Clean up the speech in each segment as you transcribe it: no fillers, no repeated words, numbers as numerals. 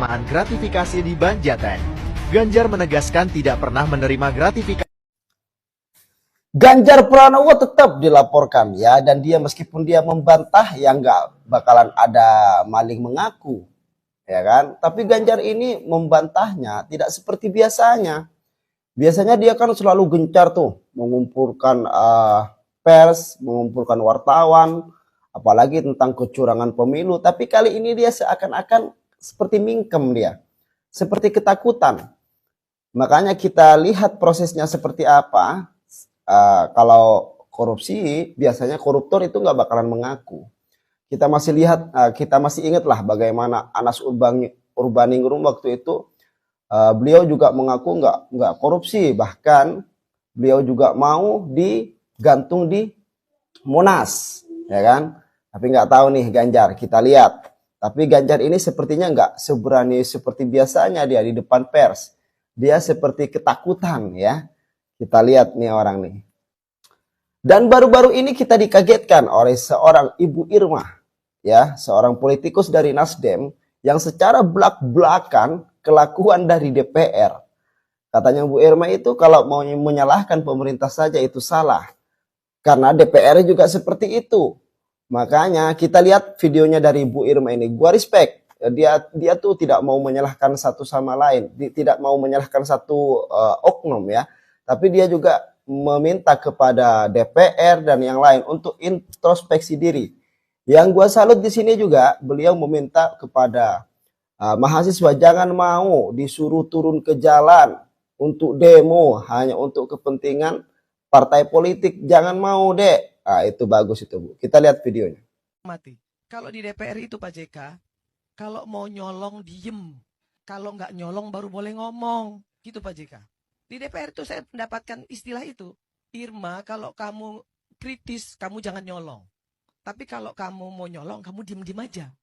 penerimaan gratifikasi di Banjaten. Ganjar menegaskan tidak pernah menerima gratifikasi. Ganjar Pranowo tetap dilaporkan ya, dan dia meskipun dia membantah ya nggak bakalan ada maling mengaku, ya kan? Tapi Ganjar ini membantahnya tidak seperti biasanya. Biasanya dia kan selalu gencar tuh mengumpulkan pers, mengumpulkan wartawan, apalagi tentang kecurangan pemilu. Tapi kali ini dia seakan-akan seperti mingkem dia, seperti ketakutan. Makanya kita lihat prosesnya seperti apa. Kalau korupsi biasanya koruptor itu nggak bakalan mengaku. Kita masih lihat, kita masih ingat lah bagaimana Anas Urbaningrum waktu itu, beliau juga mengaku nggak korupsi, bahkan beliau juga mau digantung di Monas, ya kan? Tapi nggak tahu nih Ganjar, kita lihat. Tapi Ganjar ini sepertinya nggak seberani seperti biasanya dia di depan pers. Dia seperti ketakutan ya. Kita lihat nih orang nih. Dan baru-baru ini kita dikagetkan oleh seorang Ibu Irma, ya, seorang politikus dari Nasdem yang secara belak-belakan kelakuan dari DPR. Katanya Bu Irma itu kalau mau menyalahkan pemerintah saja itu salah. Karena DPR juga seperti itu. Makanya kita lihat videonya dari Bu Irma ini. Gua respect. Dia tuh tidak mau menyalahkan satu sama lain, tidak mau menyalahkan satu oknum ya. Tapi dia juga meminta kepada DPR dan yang lain untuk introspeksi diri. Yang gua salut di sini juga beliau meminta kepada mahasiswa jangan mau disuruh turun ke jalan untuk demo hanya untuk kepentingan partai politik, jangan mau deh. Itu bagus itu Bu. Kita lihat videonya. Mati. Kalau di DPR itu Pak JK, kalau mau nyolong diem, kalau nggak nyolong baru boleh ngomong, gitu Pak JK. Di DPR itu saya mendapatkan istilah itu. Irma, kalau kamu kritis, kamu jangan nyolong. Tapi kalau kamu mau nyolong, kamu diem-diem aja.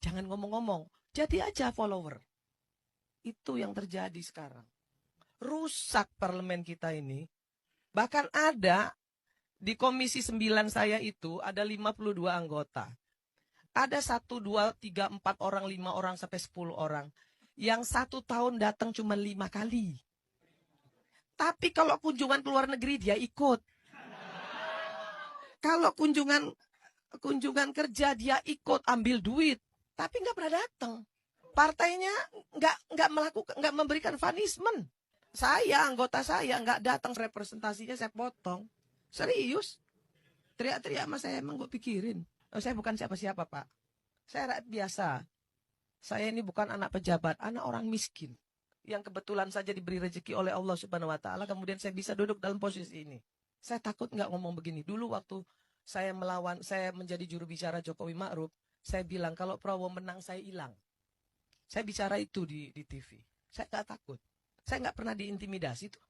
Jangan ngomong-ngomong. Jadi aja follower. Itu yang terjadi sekarang. Rusak parlemen kita ini. Bahkan ada di Komisi 9 saya itu ada 52 anggota. Ada 1, 2, 3, 4 orang, 5 orang, sampai 10 orang. Yang 1 tahun datang cuma 5 kali. Tapi kalau kunjungan ke luar negeri dia ikut. Kalau kunjungan kerja dia ikut ambil duit. Tapi nggak pernah datang. Partainya nggak memberikan punishment. Anggota saya nggak datang, representasinya saya potong. Serius. Teriak-teriak sama saya, emang gue pikirin. Saya bukan siapa-siapa Pak. Saya rakyat biasa. Saya ini bukan anak pejabat, anak orang miskin. Yang kebetulan saja diberi rezeki oleh Allah Subhanahu Wa Taala. Kemudian saya bisa duduk dalam posisi ini. Saya takut nggak ngomong begini. Dulu waktu saya menjadi juru bicara Jokowi Ma'ruf, saya bilang kalau Prabowo menang saya hilang. Saya bicara itu di TV. Saya nggak takut. Saya nggak pernah diintimidasi tuh.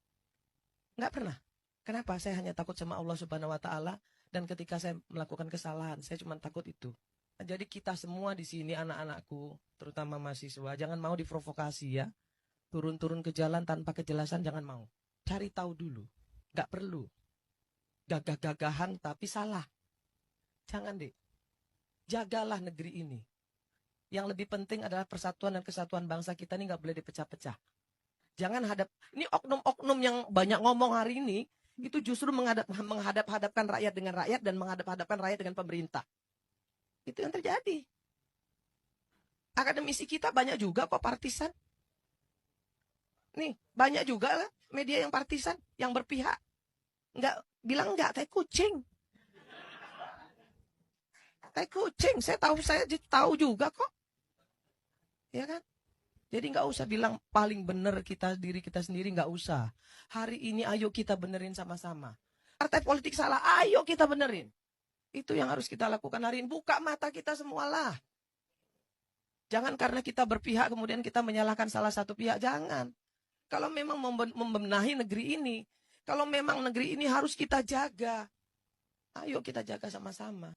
Nggak pernah. Kenapa? Saya hanya takut sama Allah Subhanahu Wa Taala. Dan ketika saya melakukan kesalahan, saya cuma takut itu. Nah, jadi kita semua di sini, anak-anakku, terutama mahasiswa, jangan mau diprovokasi ya. Turun-turun ke jalan tanpa kejelasan jangan mau. Cari tahu dulu. Nggak perlu. Gagah-gagahan tapi salah. Jangan deh. Jagalah negeri ini. Yang lebih penting adalah persatuan dan kesatuan bangsa kita ini nggak boleh dipecah-pecah. Jangan ini oknum-oknum yang banyak ngomong hari ini, itu justru menghadap-hadapkan rakyat dengan rakyat dan menghadap-hadapkan rakyat dengan pemerintah. Itu yang terjadi. Akademisi kita banyak juga kok partisan. Nih, banyak juga lah media yang partisan, yang berpihak. Bilang enggak, tai kucing. Tai kucing, saya tahu juga kok. Ya kan? Jadi nggak usah bilang paling benar diri kita sendiri, nggak usah. Hari ini ayo kita benerin sama-sama. Partai politik salah, ayo kita benerin. Itu yang harus kita lakukan hari ini. Buka mata kita semualah. Jangan karena kita berpihak kemudian kita menyalahkan salah satu pihak, jangan. Kalau memang membenahi negeri ini, kalau memang negeri ini harus kita jaga, ayo kita jaga sama-sama.